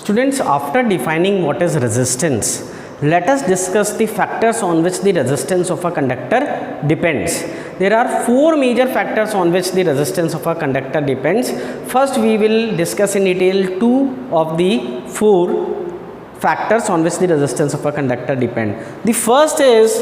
Students, after defining what is resistance, let us discuss the factors on which the resistance of a conductor depends. There are four major factors on which the resistance of a conductor depends. First, we will discuss in detail two of the four factors on which the resistance of a conductor depends. The first is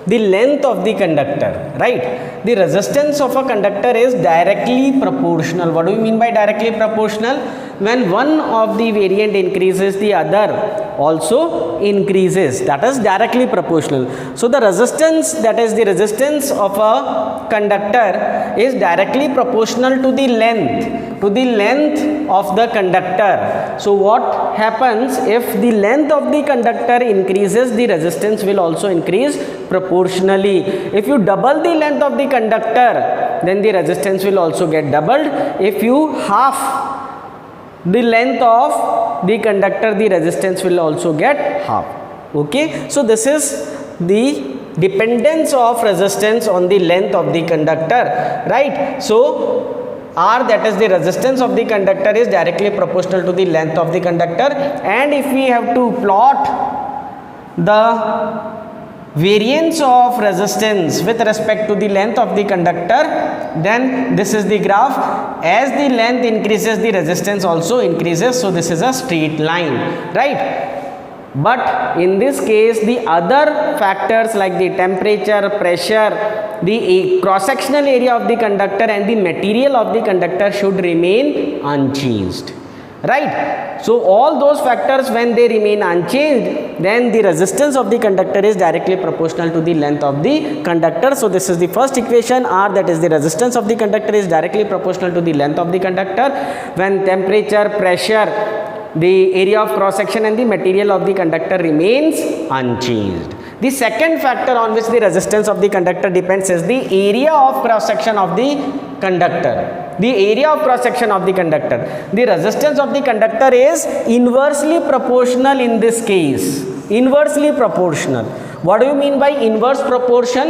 the length of the conductor, right? The resistance of a conductor is directly proportional. What do you mean by directly proportional? When one of the variant increases, the other also increases. That is directly proportional. So the resistance, that is the resistance of a conductor, is directly proportional to the length of the conductor. So what happens if the length of the conductor increases, the resistance will also increase proportionally. If you double the length of the conductor, then the resistance will also get doubled. If you half the length of the conductor, the resistance will also get half. Okay, so this is the dependence of resistance on the length of the conductor, right? So R, that is the resistance of the conductor, is directly proportional to the length of the conductor. And if we have to plot the variance of resistance with respect to the length of the conductor, then this is the graph. As the length increases, the resistance also increases. So this is a straight line, right? But in this case, the other factors like the temperature, pressure, the cross-sectional area of the conductor and the material of the conductor should remain unchanged, right? So all those factors, when they remain unchanged, then the resistance of the conductor is directly proportional to the length of the conductor. So this is the first equation. R, that is the resistance of the conductor, is directly proportional to the length of the conductor when temperature, pressure, the area of cross section and the material of the conductor remains unchanged. The second factor on which the resistance of the conductor depends is the area of cross section of the conductor. The area of cross section of the conductor. The resistance of the conductor is inversely proportional in this case. Inversely proportional. What do you mean by inverse proportion?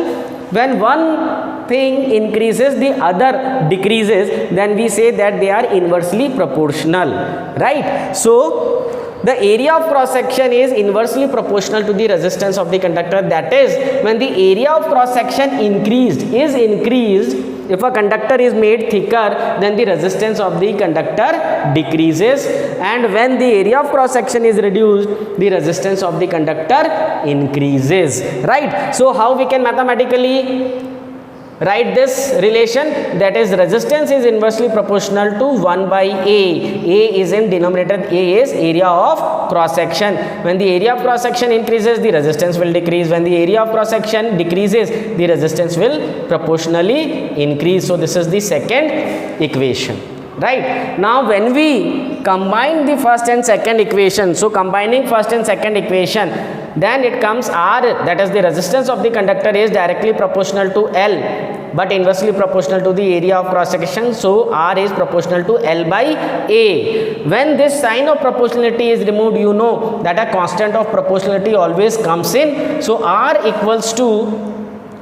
When one thing increases, the other decreases, then we say that they are inversely proportional, right? So the area of cross section is inversely proportional to the resistance of the conductor. That is, when the area of cross section increased, if a conductor is made thicker, then the resistance of the conductor decreases, and when the area of cross section is reduced, the resistance of the conductor increases, right? So how we can mathematically write this relation? That is, resistance is inversely proportional to 1 by A. A is in denominator. A is area of cross section. When the area of cross section increases, the resistance will decrease. When the area of cross section decreases, the resistance will proportionally increase. So this is the second equation, right? Now when we combine the first and second equation, so combining first and second equation, then it comes R, that is the resistance of the conductor, is directly proportional to L but inversely proportional to the area of cross section. So R is proportional to L by A. When this sign of proportionality is removed, you know that a constant of proportionality always comes in. So R equals to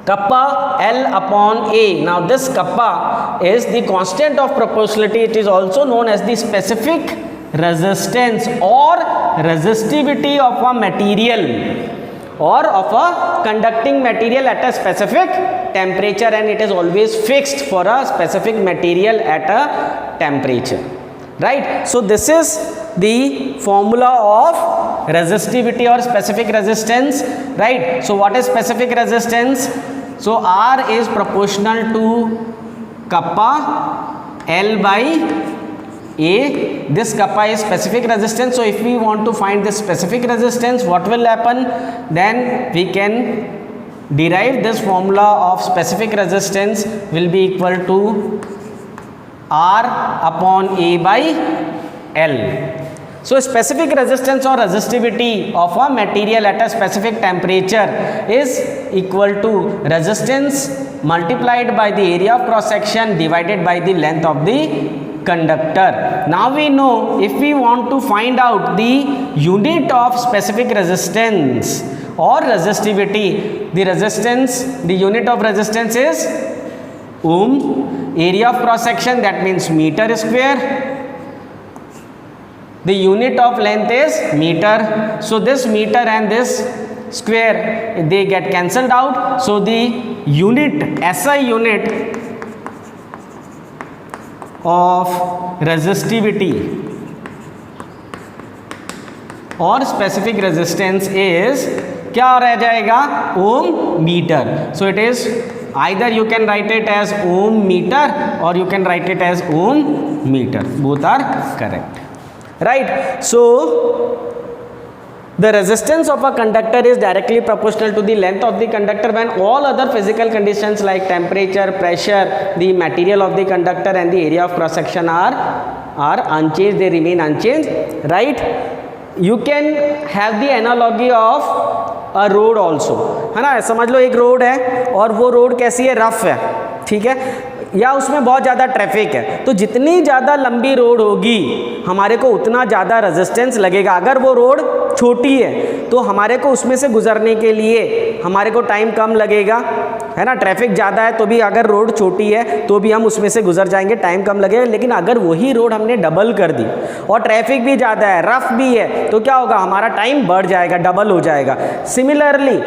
kappa L upon A. Now this kappa is the constant of proportionality. It is also known as the specific resistance or resistivity of a material or of a conducting material at a specific temperature, and it is always fixed for a specific material at a temperature, right? So this is the formula of resistivity or specific resistance, right? So what is specific resistance? So R is proportional to kappa L by A. This kappa is specific resistance. So if we want to find the specific resistance, what will happen? Then we can derive this formula of specific resistance will be equal to R upon A by L. So specific resistance or resistivity of a material at a specific temperature is equal to resistance multiplied by the area of cross section divided by the length of the conductor. Now we know, if we want to find out the unit of specific resistance or resistivity, the unit of resistance is ohm. Area of cross section, that means meter square. the unit of length is meter, so this meter and this square they get cancelled out, so the unit SI unit of resistivity और specific resistance is क्या रह जाएगा, ओम metre. So it is either you can write it as ohm meter or you can write it as ohm meter, both are correct, right? So the resistance of a conductor is directly proportional to the length of the conductor when all other physical conditions like temperature, pressure, the material of the conductor and the area of cross section are unchanged, they remain unchanged, right? You can have the analogy of a road also, है ना. समझ लो एक road है और वो road कैसी है, rough है, ठीक है, या उसमें बहुत ज़्यादा ट्रैफिक है, तो जितनी ज़्यादा लंबी रोड होगी हमारे को उतना ज़्यादा रेजिस्टेंस लगेगा. अगर वो रोड छोटी है तो हमारे को उसमें से गुजरने के लिए हमारे को टाइम कम लगेगा, है ना. ट्रैफिक ज़्यादा है तो भी अगर रोड छोटी है तो भी हम उसमें से गुजर जाएंगे, टाइम कम लगेगा. लेकिन अगर वही रोड हमने डबल कर दी और ट्रैफिक भी ज़्यादा है, रफ भी है, तो क्या होगा, हमारा टाइम बढ़ जाएगा, डबल हो जाएगा. Similarly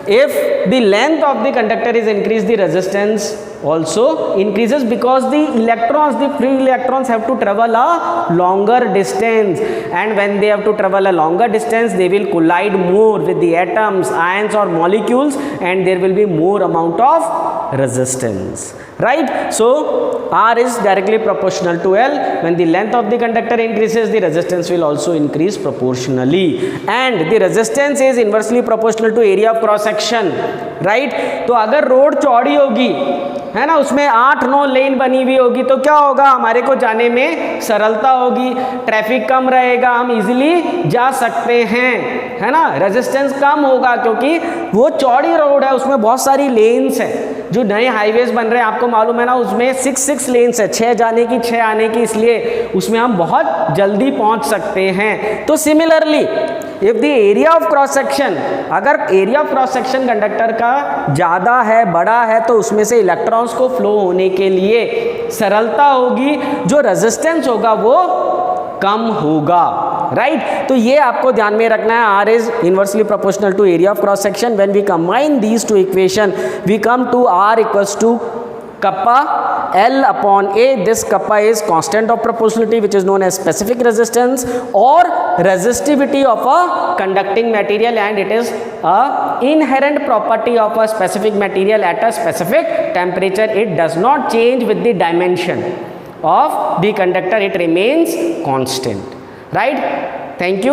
if the length of the conductor is increased, the resistance also increases because the electrons, the free electrons have to travel a longer distance, and when they have to travel a longer distance they will collide more with the atoms, ions or molecules, and there will be more amount of resistance, right? So R is directly proportional to L. When the length of the conductor increases, the resistance will also increase proportionally, and the resistance is inversely proportional to area of cross section, right? तो अगर road चौड़ी होगी, है ना, उसमें 8-9 लेन बनी हुई होगी, तो क्या होगा, हमारे को जाने में सरलता होगी, ट्रैफिक कम रहेगा, हम इजीली जा सकते हैं, है ना. रेजिस्टेंस कम होगा क्योंकि वो चौड़ी रोड है, उसमें बहुत सारी लेन्स है. जो नए हाईवेज बन रहे हैं आपको मालूम है ना, उसमें 6 लेन्स है, 6 जाने की 6 आने की, इसलिए उसमें हम बहुत जल्दी पहुंच सकते हैं. तो similarly if the area of cross section, अगर area of cross section conductor का ज़्यादा है, बड़ा है, तो उसमें से इलेक्ट्रॉन्स को फ्लो होने के लिए सरलता होगी, जो रेजिस्टेंस होगा वो कम होगा, राइट. तो ये आपको ध्यान में रखना है. R is inversely proportional to area of cross section. When we combine these two equation we come to R equals to kappa L upon A. This kappa is constant of proportionality which is known as specific resistance or resistivity of a conducting material, and it is a inherent property of a specific material at a specific temperature. It does not change with the dimension of the conductor, it remains constant, right? Thank you.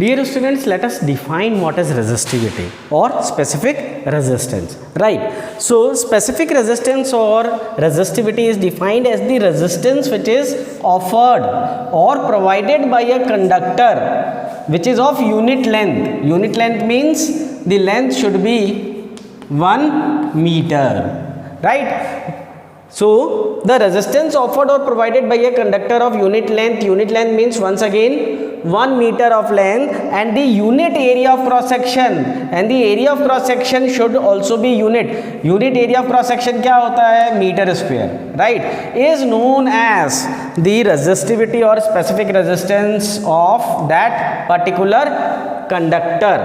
Dear students, let us define what is resistivity or specific resistance, right? So specific resistance or resistivity is defined as the resistance which is offered or provided by a conductor which is of unit length. Unit length means the length should be 1 meter, right? So the resistance offered or provided by a conductor of unit length means once again 1 meter of length, and the unit area of cross section, and the area of cross section should also be unit area of cross section क्या होता है, metre square, right? is known as the resistivity or specific resistance of that particular conductor,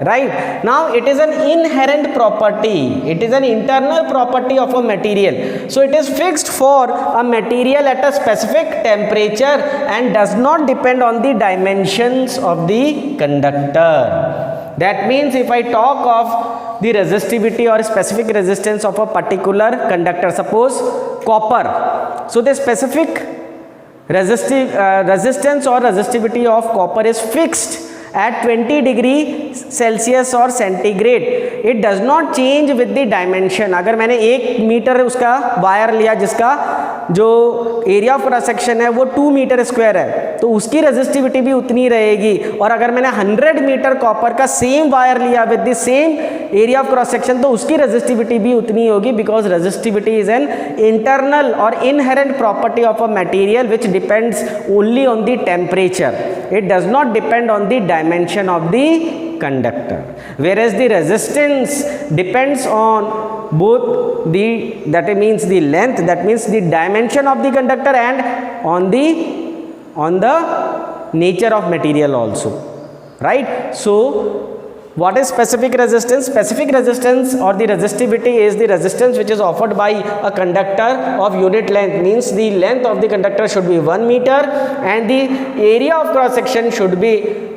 right? Now it is an inherent property, it is an internal property of a material, so it is fixed for a material at a specific temperature and does not depend on the dimensions of the conductor. That means if I talk of the resistivity or specific resistance of a particular conductor, suppose copper, so the specific resistance or resistivity of copper is fixed at 20 degree Celsius or centigrade. It does not change with the dimension. अगर मैंने 1 metre उसका wire लिया जिसका जो area of cross section है वो 2 metre square है, तो उसकी रेजिस्टिविटी भी उतनी रहेगी. और अगर मैंने 100 मीटर कॉपर का सेम वायर लिया with the same area of cross section, तो उसकी रेजिस्टिविटी भी उतनी होगी, because resistivity is an internal और inherent property of a material which depends only on the temperature. It does not depend on the dimension of the conductor, whereas the resistance depends on both the, that means the length, that means the dimension of the conductor, and on the nature of material also, right? So what is specific resistance? Specific resistance or the resistivity is the resistance which is offered by a conductor of unit length, means the length of the conductor should be 1 meter and the area of cross section should be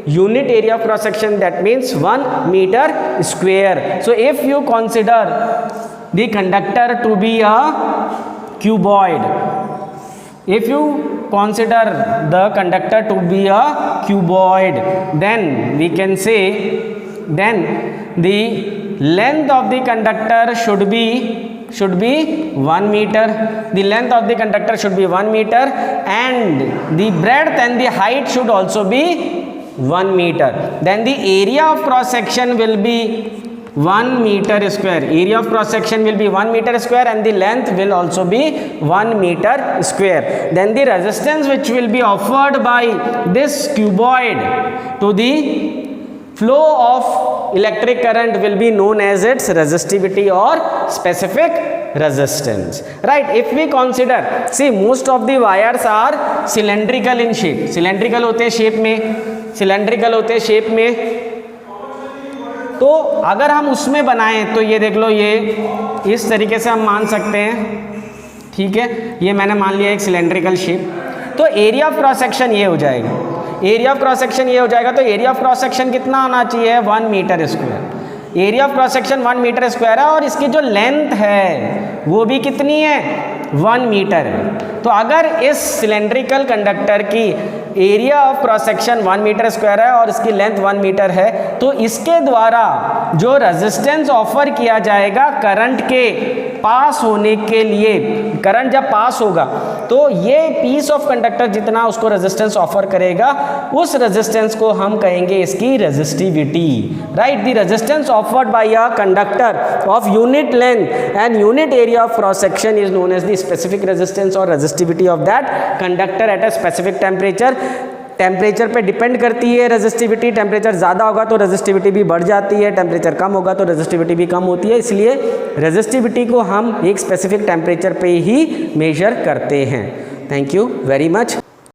unit area of cross section, that means 1 meter square. So if you consider the conductor to be a cuboid, if you consider the conductor to be a cuboid, then we can say then the length of the conductor should be 1 meter. The length of the conductor should be 1 meter and the breadth and the height should also be 1 meter. Then the area of cross section will be 1 meter square. Area of cross section will be 1 meter square and the length will also be 1 meter square. Then the resistance which will be offered by this cuboid to the flow of electric current will be known as its resistivity or specific resistance, right? If we consider, see, most of the wires are cylindrical in shape. Cylindrical होते हैं shape में, cylindrical होते हैं shape में. तो अगर हम उसमें बनाएं तो ये देख लो, ये इस तरीके से हम मान सकते हैं, ठीक है? ये मैंने मान लिया एक सिलेंड्रिकल शेप. तो एरिया ऑफ क्रॉस सेक्शन ये हो जाएगा, एरिया ऑफ क्रॉस सेक्शन ये हो जाएगा. तो एरिया ऑफ क्रॉस सेक्शन कितना होना चाहिए? 1 metre square. Area of cross section 1 metre square है और इसकी जो लेंथ है वो भी कितनी है? 1 मीटर है. तो अगर इस सिलेंड्रिकल कंडक्टर की area of cross section 1 metre square है और इसकी लेंथ 1 मीटर है, तो इसके द्वारा जो रेजिस्टेंस ऑफर किया जाएगा करंट के पास होने के लिए, करंट जब पास होगा तो ये पीस ऑफ कंडक्टर जितना उसको रेजिस्टेंस ऑफर करेगा, उस रेजिस्टेंस को हम कहेंगे इसकी resistivity, right? The resistance offered by a conductor of unit length and unit area of cross section is known as the specific resistance और resistivity of that conductor at a specific temperature. Temperature पे depend करती है resistivity. Temperature ज़्यादा होगा तो resistivity भी बढ़ जाती है, टेम्परेचर कम होगा तो रेजिस्टिविटी भी कम होती है. इसलिए रेजिस्टिविटी को हम एक स्पेसिफिक टेम्परेचर पे ही मेजर करते हैं. Thank you very much.